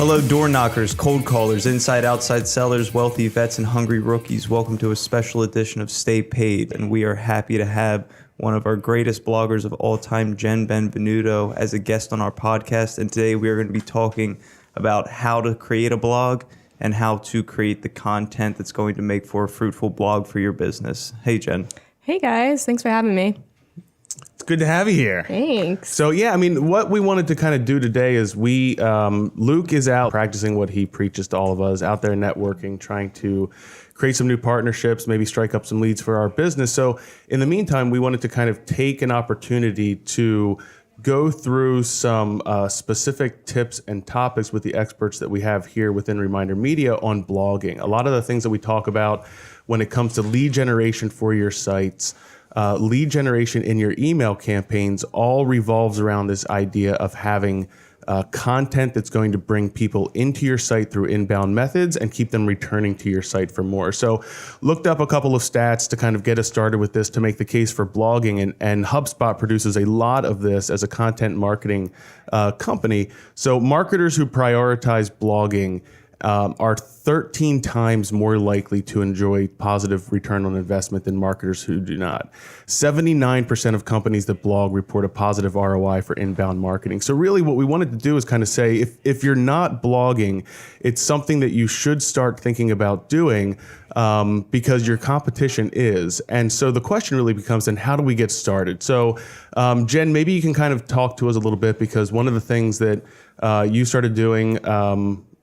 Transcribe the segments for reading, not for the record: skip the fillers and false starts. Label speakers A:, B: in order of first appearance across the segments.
A: Hello, door knockers, cold callers, inside outside sellers, wealthy vets, and hungry rookies. Welcome to a special edition of Stay Paid, and we are happy to have one of our greatest bloggers of all time, Jen Benvenuto, as a guest on our podcast. And today we are going to be talking about how to create a blog and how to create the content that's going to make for a fruitful blog for your business. Hey, Jen.
B: Hey, guys. Thanks for having me.
C: It's good to have you here.
B: Thanks.
C: So, what we wanted to kind of do today is Luke is out practicing what he preaches to all of us, out there networking, trying to create some new partnerships, maybe strike up some leads for our business. So in the meantime, we wanted to kind of take an opportunity to go through some specific tips and topics with the experts that we have here within ReminderMedia on blogging. A lot of the things that we talk about when it comes to lead generation for your sites, lead generation in your email campaigns, all revolves around this idea of having content that's going to bring people into your site through inbound methods and keep them returning to your site for more. So looked up a couple of stats to kind of get us started with this to make the case for blogging, and HubSpot produces a lot of this as a content marketing company. So marketers who prioritize blogging are 13 times more likely to enjoy positive return on investment than marketers who do not. 79% of companies that blog report a positive ROI for inbound marketing. So really what we wanted to do is kind of say, if you're not blogging, it's something that you should start thinking about doing because your competition is. And so the question really becomes, then how do we get started? So Jen, maybe you can kind of talk to us a little bit, because one of the things that you started doing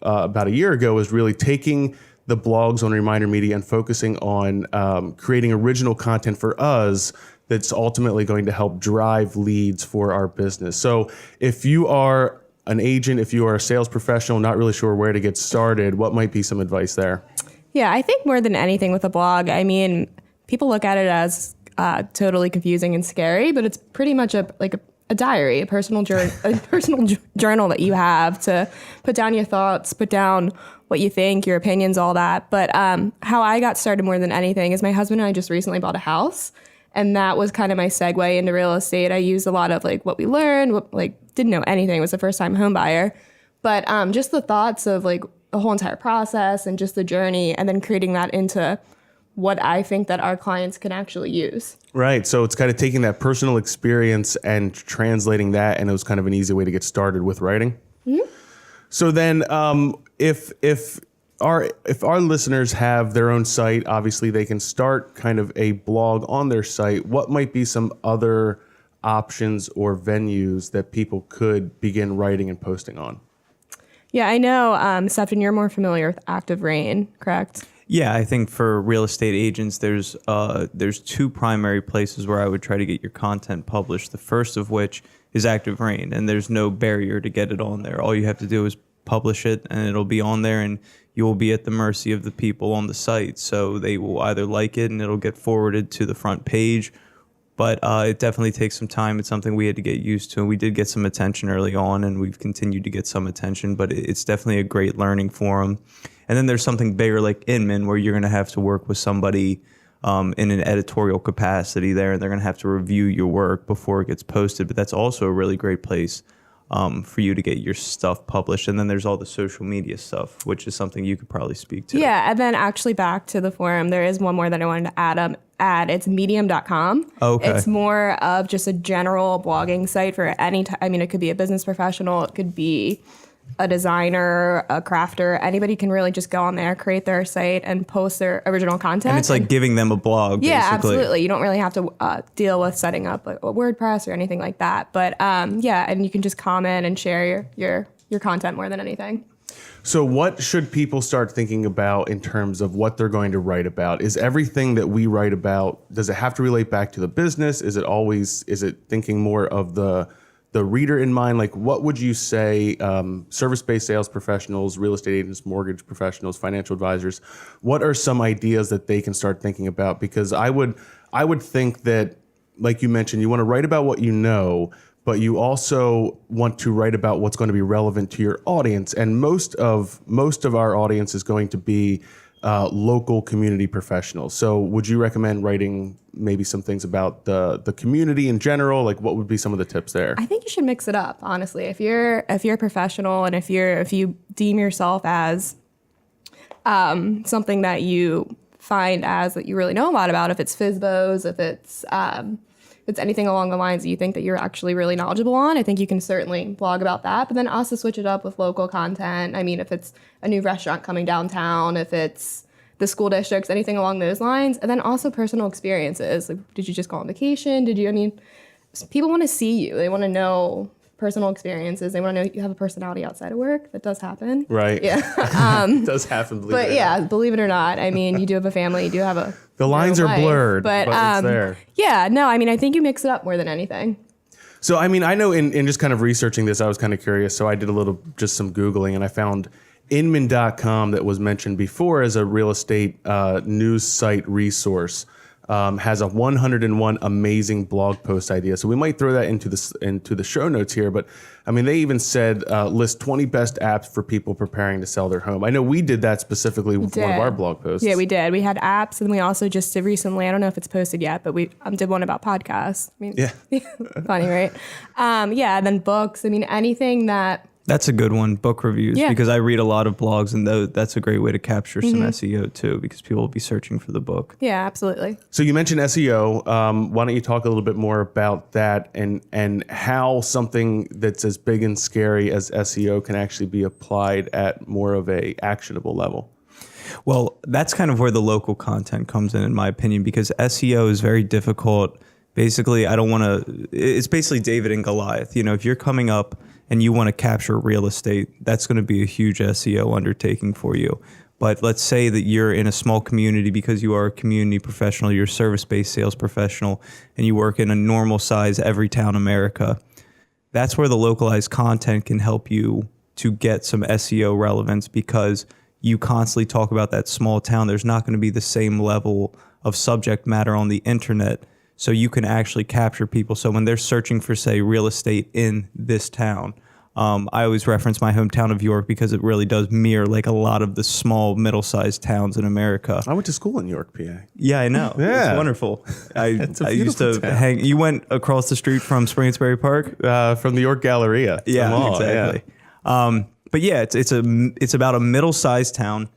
C: about a year ago was really taking the blogs on ReminderMedia and focusing on creating original content for us that's ultimately going to help drive leads for our business. So if you are an agent, if you are a sales professional, not really sure where to get started, what might be some advice there?
B: Yeah, I think more than anything with a blog, I mean, people look at it as totally confusing and scary, but it's pretty much a diary, a personal journal that you have to put down your thoughts, put down what you think, your opinions, all that. But how I got started more than anything is my husband and I just recently bought a house, and that was kind of my segue into real estate. I used a lot of what we learned, didn't know anything. It was the first time home buyer, but just the thoughts of the whole entire process and just the journey, and then creating that into what I think that our clients can actually use.
C: Right. So it's kind of taking that personal experience and translating that, and it was kind of an easy way to get started with writing. Mm-hmm. So then if our listeners have their own site, obviously they can start kind of a blog on their site. What might be some other options or venues that people could begin writing and posting on?
B: Yeah, I know, Stephen, you're more familiar with Active Rain, correct?
A: Yeah, I think for real estate agents, there's two primary places where I would try to get your content published. The first of which is Active Rain, and there's no barrier to get it on there. All you have to do is publish it, and it'll be on there, and you will be at the mercy of the people on the site. So they will either like it, and it'll get forwarded to the front page, but it definitely takes some time. It's something we had to get used to, and we did get some attention early on, and we've continued to get some attention, but it's definitely a great learning forum. And then there's something bigger like Inman, where you're going to have to work with somebody in an editorial capacity there, and they're going to have to review your work before it gets posted. But that's also a really great place for you to get your stuff published. And then there's all the social media stuff, which is something you could probably speak to.
B: Yeah, and then actually back to the forum, there is one more that I wanted to add. It's medium.com.
A: Okay.
B: It's more of just a general blogging site for any time. I mean, it could be a business professional, it could be a designer, a crafter. Anybody can really just go on there, create their site, and post their original content.
A: And it's like giving them a blog,
B: yeah,
A: basically.
B: Absolutely. You don't really have to deal with setting up a WordPress or anything like that. But yeah, and you can just comment and share your content more than anything.
C: So what should people start thinking about in terms of what they're going to write about? Is everything that we write about, does it have to relate back to the business? Is it thinking more of the reader in mind? What would you say service-based sales professionals, real estate agents, mortgage professionals, financial advisors, what are some ideas that they can start thinking about? Because I would think that, like you mentioned, you want to write about what you know, but you also want to write about what's going to be relevant to your audience. And most of our audience is going to be local community professionals. So would you recommend writing maybe some things about the community in general? Like what would be some of the tips there?
B: I think you should mix it up, honestly. If you're a professional and if you deem yourself as something that you find as that you really know a lot about, if it's FSBOs, if it's anything along the lines that you think that you're actually really knowledgeable on, I think you can certainly blog about that. But then also switch it up with local content. I mean, if it's a new restaurant coming downtown, if it's the school districts, anything along those lines. And then also personal experiences. Like, did you just go on vacation? People want to see you. They want to know personal experiences. They want to know you have a personality outside of work. That does happen.
C: Right.
B: Yeah.
C: It does happen.
B: But yeah, believe it or not, I mean, you do have a family, you do have a
C: the lines are
B: life,
C: blurred, but it's there.
B: Yeah, no, I mean, I think you mix it up more than anything.
C: So, I mean, I know in just kind of researching this, I was kind of curious. So I did just some Googling, and I found Inman.com that was mentioned before as a real estate news site resource. Has a 101 amazing blog post idea. So we might throw that into the show notes here. But I mean, they even said list 20 best apps for people preparing to sell their home. I know we did that specifically with one of our blog posts.
B: Yeah, we did. We had apps, and we also just did recently, I don't know if it's posted yet, but we did one about podcasts. I mean,
C: yeah.
B: Funny, right? Yeah, and then books. I mean, anything that...
A: That's a good one, book reviews, because I read a lot of blogs, and that's a great way to capture some SEO too, because people will be searching for the book.
B: Yeah, absolutely.
C: So you mentioned SEO. Why don't you talk a little bit more about that and how something that's as big and scary as SEO can actually be applied at more of a actionable level?
A: Well, that's kind of where the local content comes in my opinion, because SEO is very difficult. Basically, it's basically David and Goliath. You know, if you're coming up and you want to capture real estate, that's going to be a huge SEO undertaking for you. But let's say that you're in a small community because you are a community professional, you're a service-based sales professional, and you work in a normal size Everytown America. That's where the localized content can help you to get some SEO relevance, because you constantly talk about that small town. There's not going to be the same level of subject matter on the internet. So you can actually capture people. So when they're searching for, say, real estate in this town, I always reference my hometown of York because it really does mirror like a lot of the small, middle-sized towns in America.
C: I went to school in York, PA.
A: Yeah, I know.
C: Yeah.
A: It's wonderful. I used to
C: town.
A: hang. You went across the street from Springersbury Park?
C: From the York Galleria.
A: Yeah,
C: Mall,
A: exactly. Yeah. But yeah, it's about a middle-sized town,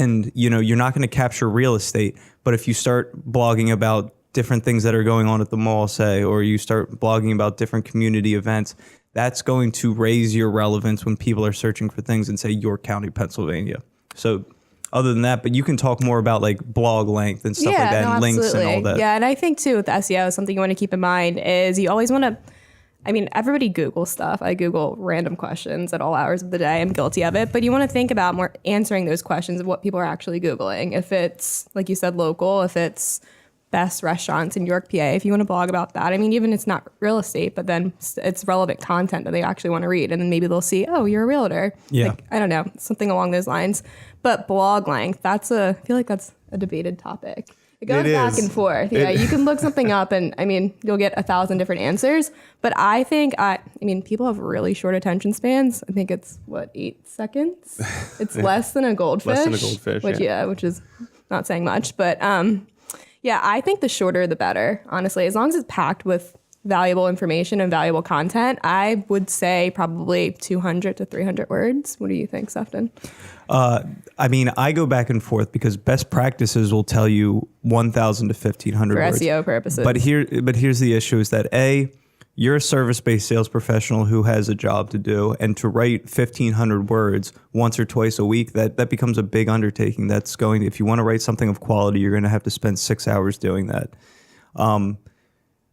A: and you know you're not going to capture real estate. But if you start blogging about different things that are going on at the mall, say, or you start blogging about different community events, that's going to raise your relevance when people are searching for things in, say, York County, Pennsylvania. So other than that, but you can talk more about like blog length and stuff like that, and links and all that.
B: Yeah, and I think too with SEO, something you want to keep in mind is you always want to, I mean, everybody Googles stuff. I Google random questions at all hours of the day. I'm guilty of it. But you want to think about more answering those questions of what people are actually Googling. If it's, like you said, local, if it's best restaurants in York, PA, if you want to blog about that. I mean, even it's not real estate, but then it's relevant content that they actually want to read. And then maybe they'll see, oh, you're a realtor.
A: Yeah.
B: Like, I don't know, something along those lines. But blog length, I feel like that's a debated topic. It goes back and forth. Yeah, you can look something up and, I mean, you'll get 1,000 different answers. But I think, I mean, people have really short attention spans. I think it's, 8 seconds? It's less than a goldfish.
C: Less than a goldfish,
B: which is not saying much. But yeah, I think the shorter the better, honestly. As long as it's packed with valuable information and valuable content, I would say probably 200 to 300 words. What do you think, Sefton?
A: I mean, I go back and forth because best practices will tell you 1,000 to 1,500
B: For
A: words.
B: SEO purposes.
A: But here's the issue is that you're a service-based sales professional who has a job to do, and to write 1,500 words once or twice a week, that becomes a big undertaking. If you want to write something of quality, you're going to have to spend 6 hours doing that.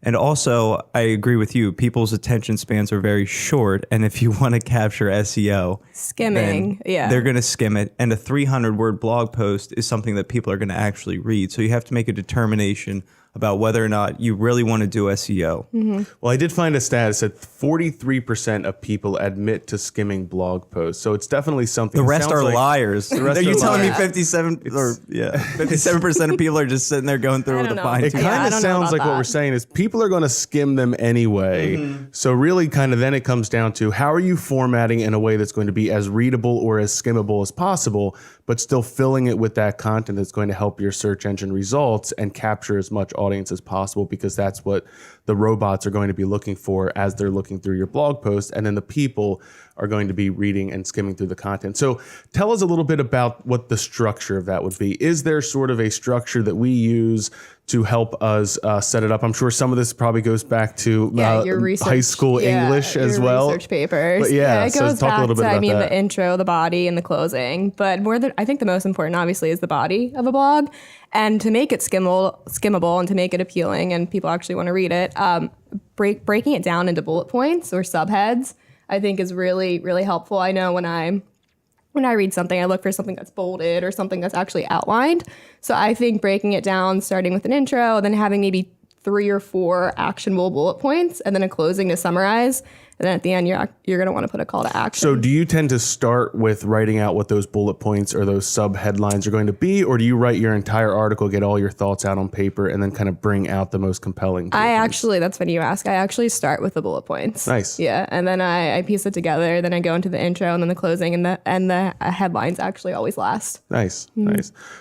A: And also, I agree with you. People's attention spans are very short, and if you want to capture SEO,
B: skimming,
A: they're going to skim it. And a 300-word blog post is something that people are going to actually read. So you have to make a determination about whether or not you really want to do SEO.
C: Well, I did find a stat that said 43% of people admit to skimming blog posts. So it's definitely something.
A: The rest are liars.
C: The rest
A: Are you
C: are
A: telling me
C: liars.
A: 57% of people are just sitting there going through
B: I
A: with a
B: don't know.
A: fine
C: It
A: tooth?
B: Yeah, I
C: kind of
B: don't know
C: sounds
B: about
C: like what
B: that.
C: we're saying is people are going to skim them anyway. So really kind of then it comes down to how are you formatting in a way that's going to be as readable or as skimmable as possible, but still filling it with that content that's going to help your search engine results and capture as much audience as possible, because that's what the robots are going to be looking for as they're looking through your blog post. And then the people are going to be reading and skimming through the content. So tell us a little bit about what the structure of that would be. Is there sort of a structure that we use to help us set it up? I'm sure some of this probably goes back to
B: Your research,
C: high school English as
B: your
C: well.
B: Research papers.
C: But yeah,
B: it
C: so
B: goes
C: talk a
B: back
C: little bit
B: to,
C: about that.
B: the intro, the body, and the closing. But I think the most important, obviously, is the body of a blog. And to make it skimmable and to make it appealing and people actually want to read it, breaking it down into bullet points or subheads, I think is really, really helpful. I know when I read something, I look for something that's bolded or something that's actually outlined. So I think breaking it down, starting with an intro, then having maybe 3 or 4 actionable bullet points, and then a closing to summarize. And then at the end, you're going to want to put a call to action.
C: So do you tend to start with writing out what those bullet points or those sub headlines are going to be, or do you write your entire article, get all your thoughts out on paper, and then kind of bring out the most compelling?
B: That's funny you ask. I actually start with the bullet points.
C: Nice.
B: Yeah, and then I piece it together. Then I go into the intro and then the closing, and the headlines actually always last.
C: Nice.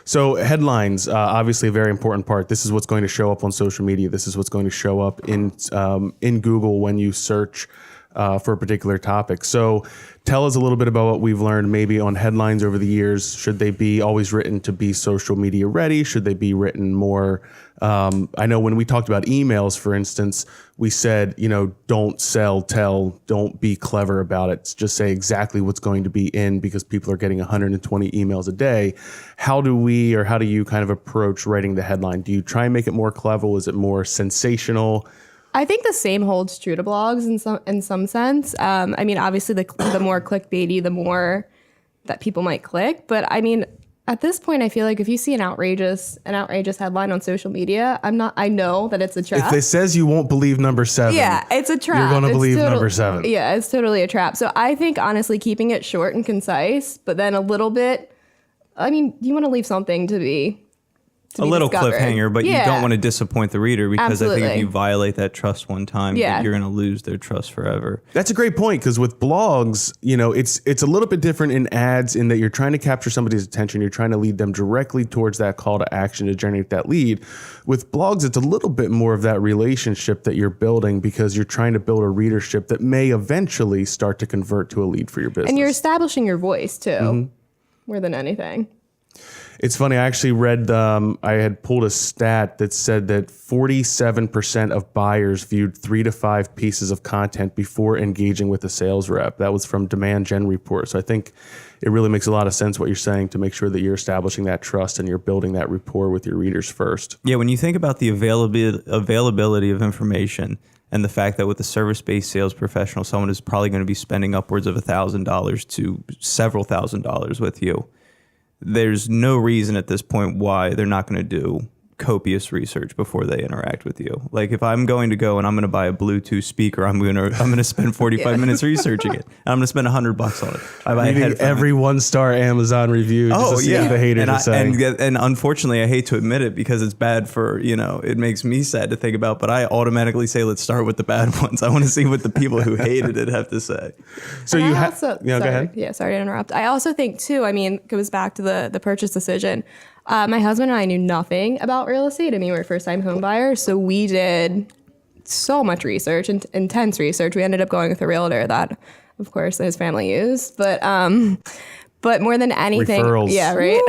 C: So headlines, obviously a very important part. This is what's going to show up on social media. This is what's going to show up in Google when you search for a particular topic. So tell us a little bit about what we've learned maybe on headlines over the years. Should they be always written to be social media ready? Should they be written more? I know when we talked about emails, for instance, we said, don't sell, tell, don't be clever about it. Just say exactly what's going to be in, because people are getting 120 emails a day. How do you kind of approach writing the headline? Do you try and make it more clever? Is it more sensational?
B: I think the same holds true to blogs in some sense. Obviously, the more clickbaity, the more that people might click. But at this point, I feel like if you see an outrageous headline on social media, I know that it's a trap.
C: If it says you won't believe number 7,
B: yeah, it's a trap.
C: You're going to believe number 7.
B: Yeah, it's totally a trap. So I think honestly, keeping it short and concise, but then a little bit. You want to leave something to be.
A: A little
B: discovered.
A: cliffhanger, but you don't want to disappoint the reader, because I think if
B: Absolutely.
A: you violate that trust one time, you're going to lose their trust forever.
C: That's a great point, because with blogs, it's a little bit different in ads in that you're trying to capture somebody's attention. You're trying to lead them directly towards that call to action to generate that lead. With blogs, it's a little bit more of that relationship that you're building, because you're trying to build a readership that may eventually start to convert to a lead for your business.
B: And you're establishing your voice too, more than anything.
C: It's funny. I actually read, I had pulled a stat that said that 47% of buyers viewed 3 to 5 pieces of content before engaging with a sales rep. That was from Demand Gen Report. So I think it really makes a lot of sense what you're saying, to make sure that you're establishing that trust and you're building that rapport with your readers first.
A: Yeah, when you think about the availability of information and the fact that with a service-based sales professional, someone is probably going to be spending upwards of $1,000 to several $1,000s with you, there's no reason at this point why they're not going to do copious research before they interact with you. Like if I'm going to go and I'm going to buy a Bluetooth speaker, I'm going to spend 45 minutes researching it. And I'm going to spend $100 on it. I buy a headphone.
C: Every 1-star Amazon review just to see what the haters are saying.
A: And unfortunately, I hate to admit it because it's bad for, it makes me sad to think about, but I automatically say, let's start with the bad ones. I want to see what the people who hated it have to say.
C: So
B: and
C: you
B: go
C: ahead.
B: Yeah, sorry to interrupt. I also think too, it goes back to the purchase decision. My husband and I knew nothing about real estate. We were first-time home buyers, so we did so much research, intense research. We ended up going with a realtor that, of course, his family used. But more than anything,
C: referrals.
B: Yeah, right.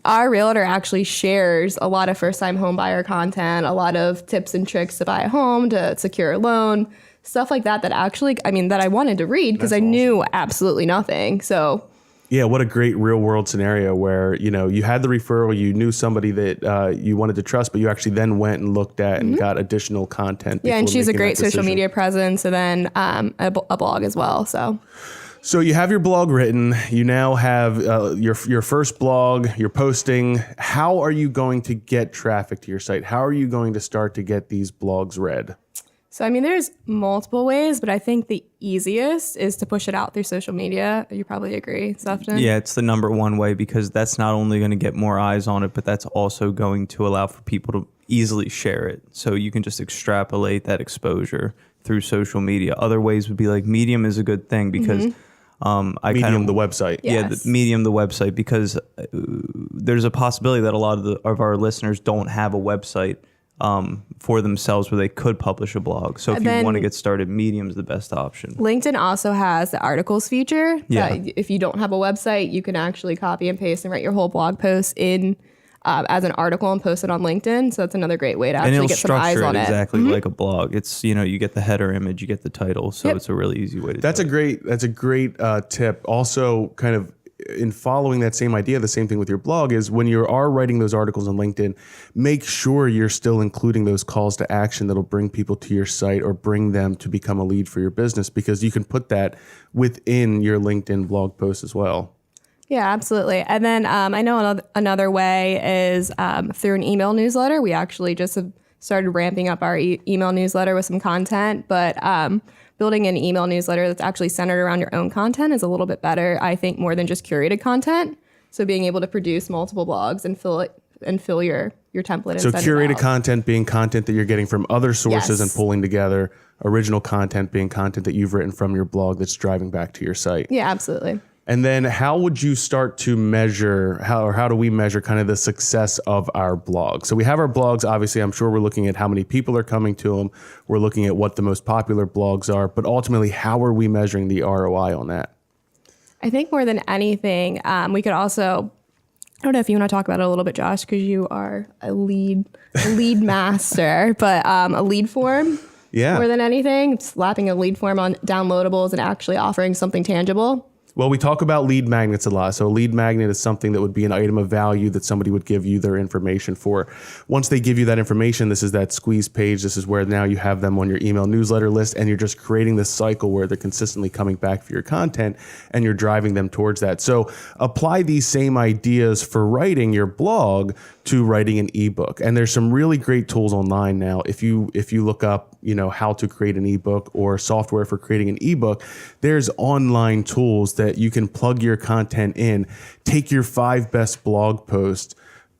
B: Our realtor actually shares a lot of first-time home buyer content, a lot of tips and tricks to buy a home, to secure a loan, stuff like that. That actually, that I wanted to read because I knew absolutely nothing. So.
C: Yeah, what a great real world scenario where, you had the referral, you knew somebody that you wanted to trust, but you actually then went and looked at and got additional content.
B: Yeah, and she's a great social
C: decision.
B: media presence, and then a blog as well.
C: So you have your blog written. You now have your first blog. You're posting. How are you going to get traffic to your site? How are you going to start to get these blogs read?
B: So, I mean, there's multiple ways, but I think the easiest is to push it out through social media. You probably agree, Sefton?
A: Yeah, it's the number one way because that's not only going to get more eyes on it, but that's also going to allow for people to easily share it. So you can just extrapolate that exposure through social media. Other ways would be like Medium is a good thing because
C: Medium, the website.
A: Yeah,
B: Yes.
A: the Medium, the website, because there's a possibility that a lot of our listeners don't have a website for themselves where they could publish a blog. So if
B: And
A: you
B: then
A: want to get started, Medium's the best option.
B: LinkedIn also has the articles feature.
A: Yeah.
B: That if you don't have a website, you can actually copy and paste and write your whole blog post in as an article and post it on LinkedIn. So that's another great way to
A: And
B: actually
A: it'll
B: get some eyes
A: structure
B: on
A: it
B: it.
A: exactly like a blog. It's, you get the header image, you get the title. So
B: Yep.
A: it's a really easy way to
C: That's
A: do
C: a great tip. Also, kind of in following that same idea, the same thing with your blog is when you are writing those articles on LinkedIn, make sure you're still including those calls to action that'll bring people to your site or bring them to become a lead for your business, because you can put that within your LinkedIn blog post as well.
B: Yeah, absolutely. And then I know another way is through an email newsletter. We actually just have started ramping up our email newsletter with some content, but building an email newsletter that's actually centered around your own content is a little bit better, I think, more than just curated content. So being able to produce multiple blogs and fill your template. And
C: So
B: send it
C: curated
B: out.
C: content being content that you're getting from other sources
B: Yes.
C: and pulling together. Original content being content that you've written from your blog that's driving back to your site.
B: Yeah, absolutely.
C: And then how would you start to measure how do we measure kind of the success of our blog? So we have our blogs. Obviously, I'm sure we're looking at how many people are coming to them. We're looking at what the most popular blogs are. But ultimately, how are we measuring the ROI on that?
B: I think more than anything, we could also, I don't know if you want to talk about it a little bit, Josh, because you are a lead master, but a lead form.
C: Yeah.
B: More than anything, slapping a lead form on downloadables and actually offering something tangible.
C: Well, we talk about lead magnets a lot. So a lead magnet is something that would be an item of value that somebody would give you their information for. Once they give you that information, this is that squeeze page. This is where now you have them on your email newsletter list, and you're just creating this cycle where they're consistently coming back for your content and you're driving them towards that. So apply these same ideas for writing your blog to writing an ebook. And there's some really great tools online now. If you look up, how to create an ebook or software for creating an ebook, there's online tools that you can plug your content in, take your 5 best blog posts,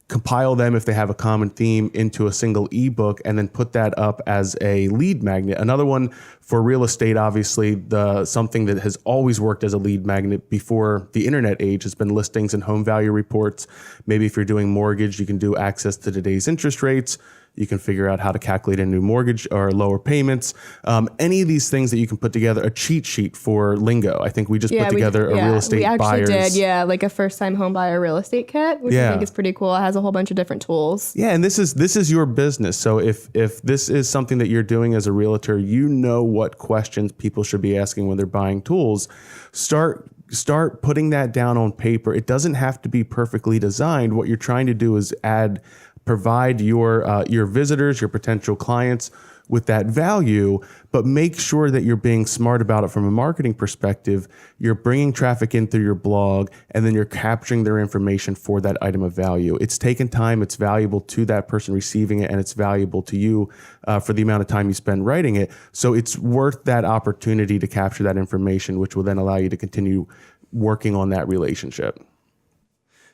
C: compile them if they have a common theme into a single ebook, and then put that up as a lead magnet. Another one for real estate, obviously, something that has always worked as a lead magnet before the internet age has been listings and home value reports. Maybe if you're doing mortgage, you can do access to today's interest rates. You can figure out how to calculate a new mortgage or lower payments. Any of these things that you can put together, a cheat sheet for lingo. I think we just put together a real estate buyer's.
B: We actually did, like a first-time home buyer real estate kit, which I think is pretty cool. It has a whole bunch of different tools.
C: Yeah, and this is your business. So if this is something that you're doing as a realtor, you know what questions people should be asking when they're buying tools. Start putting that down on paper. It doesn't have to be perfectly designed. What you're trying to do is provide your visitors, your potential clients with that value, but make sure that you're being smart about it from a marketing perspective. You're bringing traffic in through your blog, and then you're capturing their information for that item of value. It's taken time, it's valuable to that person receiving it, and it's valuable to you for the amount of time you spend writing it. So it's worth that opportunity to capture that information, which will then allow you to continue working on that relationship.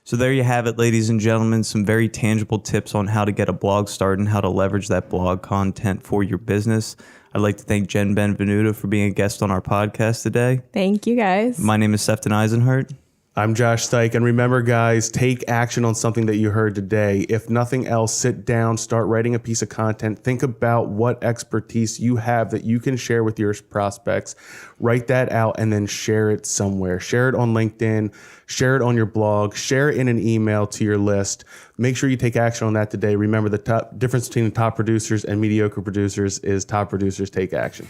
A: So there you have it, ladies and gentlemen, some very tangible tips on how to get a blog started and how to leverage that blog content for your business. I'd like to thank Jen Benvenuto for being a guest on our podcast today.
B: Thank you, guys.
A: My name is Sefton Eisenhart.
C: I'm Josh Stike, and remember, guys, take action on something that you heard today. If nothing else, sit down, start writing a piece of content. Think about what expertise you have that you can share with your prospects. Write that out and then share it somewhere. Share it on LinkedIn, share it on your blog, share it in an email to your list. Make sure you take action on that today. Remember, the top difference between the top producers and mediocre producers is top producers take action.